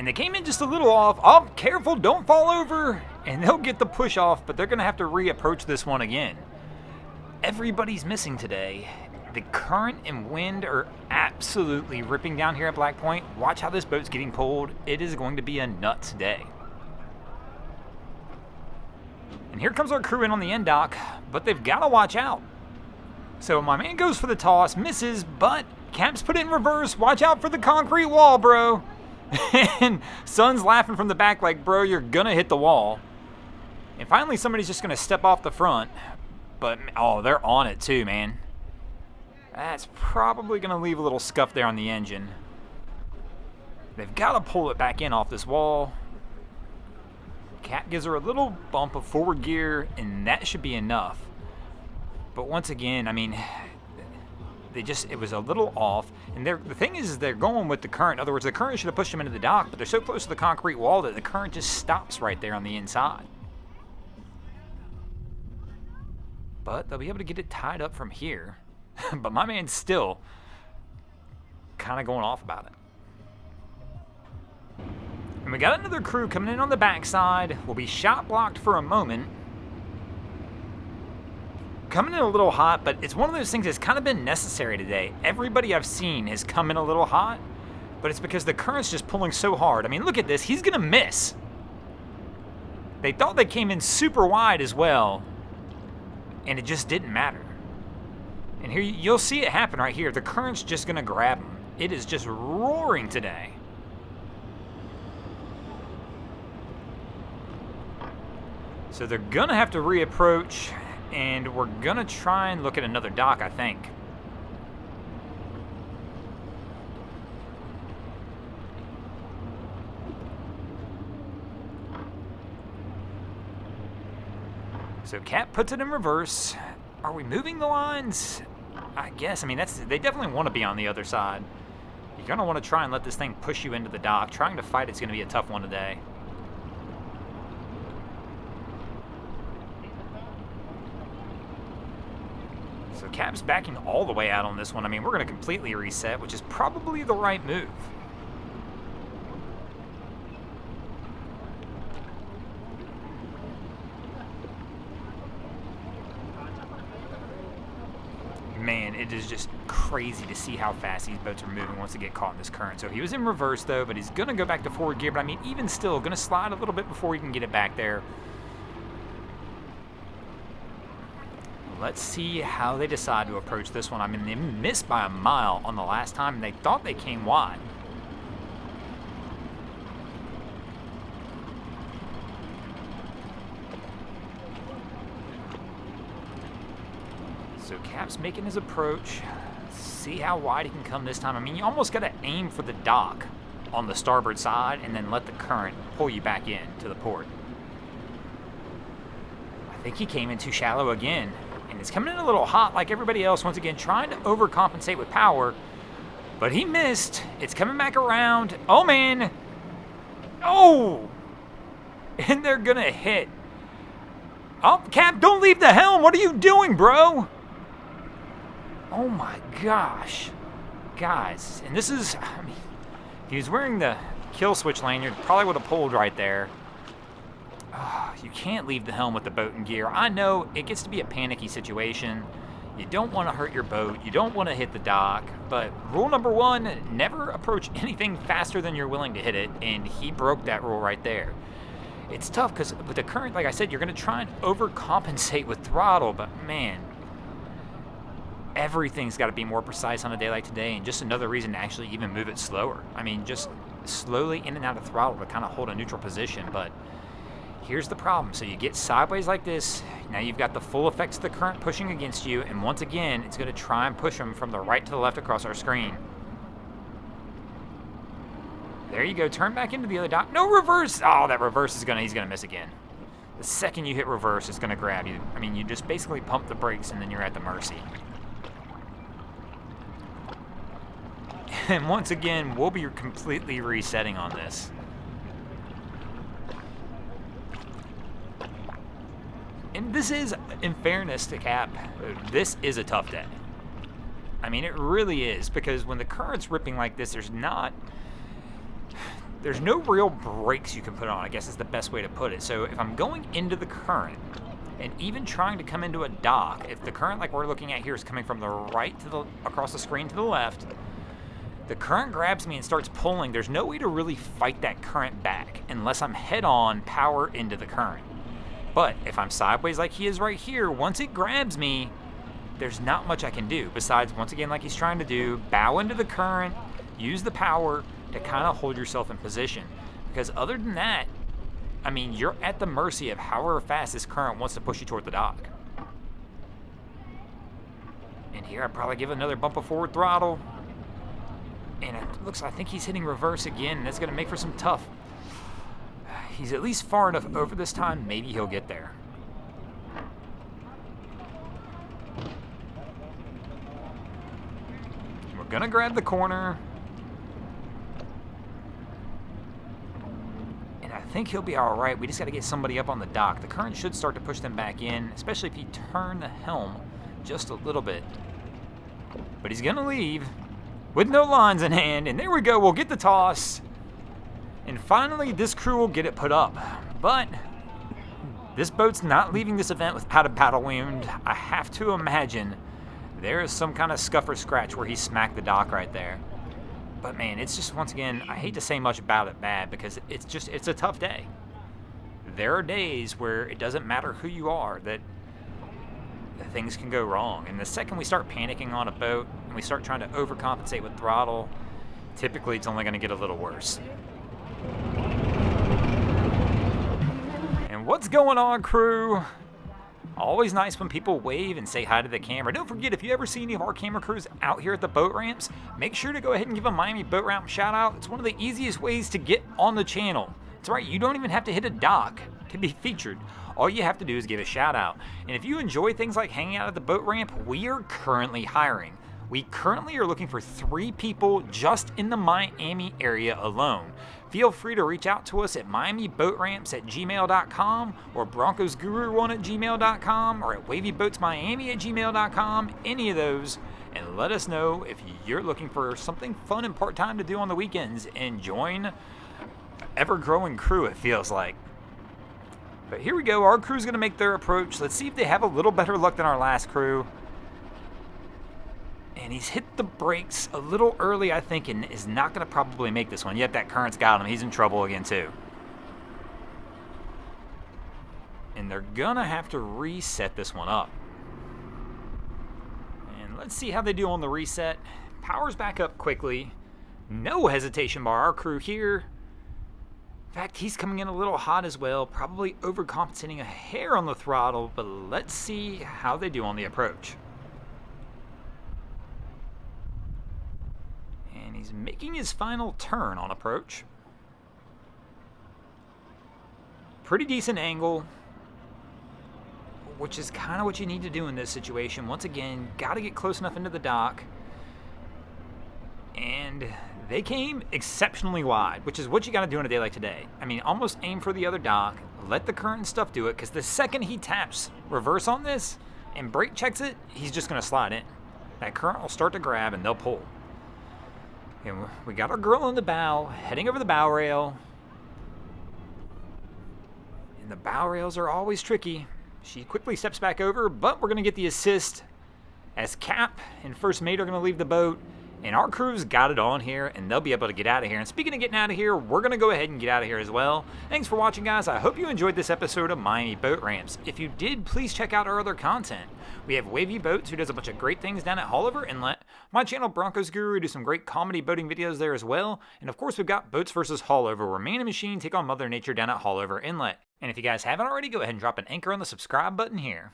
they came in just a little off. Oh, careful, don't fall over. And they'll get the push off, but they're going to have to reapproach this one again. Everybody's missing today. The current and wind are absolutely ripping down here at Black Point. Watch how this boat's getting pulled. It is going to be a nuts day. And here comes our crew in on the end dock, but they've got to watch out. So my man goes for the toss, misses, but Cap's put it in reverse. Watch out for the concrete wall, bro. And Son's laughing from the back like, bro, you're going to hit the wall. And finally somebody's just going to step off the front. But, oh, they're on it too, man. That's probably going to leave a little scuff there on the engine. They've got to pull it back in off this wall. Cap gives her a little bump of forward gear, and that should be enough. But once again, I mean, it was a little off. And the thing is they're going with the current. In other words, the current should have pushed them into the dock, but they're so close to the concrete wall that the current just stops right there on the inside. But they'll be able to get it tied up from here. But my man's still kind of going off about it. And we got another crew coming in on the backside. We'll be shot blocked for a moment. Coming in a little hot, but it's one of those things that's kind of been necessary today. Everybody I've seen has come in a little hot, but it's because the current's just pulling so hard. I mean, look at this. He's going to miss. They thought they came in super wide as well, and it just didn't matter. And here you'll see it happen right here. The current's just going to grab him. It is just roaring today. So they're going to have to reapproach, and we're going to try and look at another dock, I think. So Cap puts it in reverse. Are we moving the lines? I guess. I mean, they definitely want to be on the other side. You're going to want to try and let this thing push you into the dock. Trying to fight it's going to be a tough one today. So Cap's backing all the way out on this one. I mean, we're going to completely reset, which is probably the right move. Man, it is just crazy to see how fast these boats are moving once they get caught in this current. So he was in reverse, though, but he's going to go back to forward gear. But, I mean, even still, going to slide a little bit before he can get it back there. Let's see how they decide to approach this one. I mean, they missed by a mile on the last time, and they thought they came wide. So Cap's making his approach. See how wide he can come this time. I mean, you almost got to aim for the dock on the starboard side and then let the current pull you back in to the port. I think he came in too shallow again. And it's coming in a little hot like everybody else, once again, trying to overcompensate with power. But he missed. It's coming back around. Oh, man. Oh! And they're going to hit. Oh, Cap, don't leave the helm. What are you doing, bro? Oh, my gosh. Guys, and this is, I mean, if he was wearing the kill switch lanyard, probably would have pulled right there. Oh, you can't leave the helm with the boat in gear. I know it gets to be a panicky situation. You don't want to hurt your boat. You don't want to hit the dock. But rule number one, never approach anything faster than you're willing to hit it. And he broke that rule right there. It's tough because with the current, like I said, you're going to try and overcompensate with throttle. But man, everything's got to be more precise on a day like today. And just another reason to actually even move it slower. I mean, just slowly in and out of throttle to kind of hold a neutral position. But here's the problem. So you get sideways like this. Now you've got the full effects of the current pushing against you. And once again, it's going to try and push them from the right to the left across our screen. There you go. Turn back into the other dock. No reverse. Oh, that reverse is he's going to miss again. The second you hit reverse, it's going to grab you. I mean, you just basically pump the brakes and then you're at the mercy. And once again, we'll be completely resetting on this. And this is, in fairness to Cap, this is a tough day. I mean, it really is, because when the current's ripping like this, there's no real brakes you can put on, I guess is the best way to put it. So if I'm going into the current and even trying to come into a dock, if the current like we're looking at here is coming from the right to the across the screen to the left, the current grabs me and starts pulling. There's no way to really fight that current back unless I'm head on power into the current. But if I'm sideways like he is right here, once it grabs me, there's not much I can do besides, once again, like he's trying to do, bow into the current, use the power to kind of hold yourself in position. Because other than that, I mean, you're at the mercy of however fast this current wants to push you toward the dock. And here I'd probably give another bump of forward throttle. And it looks, I think he's hitting reverse again, and that's going to make for some tough. He's at least far enough over this time, maybe he'll get there. We're going to grab the corner. And I think he'll be all right. We just got to get somebody up on the dock. The current should start to push them back in, especially if you turn the helm just a little bit. But he's going to leave with no lines in hand, and there we go, we'll get the toss. And finally, this crew will get it put up. But this boat's not leaving this event without a battle wound. I have to imagine there is some kind of scuff or scratch where he smacked the dock right there. But man, it's just, once again, I hate to say much about it bad because it's a tough day. There are days where it doesn't matter who you are, that things can go wrong. And the second we start panicking on a boat and we start trying to overcompensate with throttle, typically it's only going to get a little worse. And what's going on, crew? Always nice when people wave and say hi to the camera. Don't forget, if you ever see any of our camera crews out here at the boat ramps, make sure to go ahead and give a Miami boat ramp shout out. It's one of the easiest ways to get on the channel. That's right, you don't even have to hit a dock to be featured. All you have to do is give a shout out. And if you enjoy things like hanging out at the boat ramp, we are currently hiring. We currently are looking for 3 people just in the Miami area alone. Feel free to reach out to us at miamiboatramps@gmail.com or broncosguru1@gmail.com or at wavyboatsmiami@gmail.com, any of those, and let us know if you're looking for something fun and part-time to do on the weekends and join ever-growing crew, it feels like. But here we go, our crew's going to make their approach. Let's see if they have a little better luck than our last crew. And he's hit the brakes a little early, I think, and is not going to probably make this one. Yep, that current's got him. He's in trouble again, too. And they're going to have to reset this one up. And let's see how they do on the reset. Power's back up quickly. No hesitation by our crew here. In fact, he's coming in a little hot as well, probably overcompensating a hair on the throttle, but let's see how they do on the approach. And he's making his final turn on approach. Pretty decent angle, which is kind of what you need to do in this situation. Once again, got to get close enough into the dock. And they came exceptionally wide, which is what you got to do on a day like today. I mean, almost aim for the other dock, let the current and stuff do it, because the second he taps reverse on this and brake checks it, he's just going to slide in. That current will start to grab and they'll pull. And we got our girl on the bow, heading over the bow rail. And the bow rails are always tricky. She quickly steps back over, but we're going to get the assist as Cap and First Mate are going to leave the boat. And our crew's got it on here, and they'll be able to get out of here. And speaking of getting out of here, we're going to go ahead and get out of here as well. Thanks for watching, guys. I hope you enjoyed this episode of Miami Boat Ramps. If you did, please check out our other content. We have Wavy Boats, who does a bunch of great things down at Haulover Inlet. My channel, Broncos Guru, we do some great comedy boating videos there as well. And of course, we've got Boats vs. Haulover, where man and machine take on Mother Nature down at Haulover Inlet. And if you guys haven't already, go ahead and drop an anchor on the subscribe button here.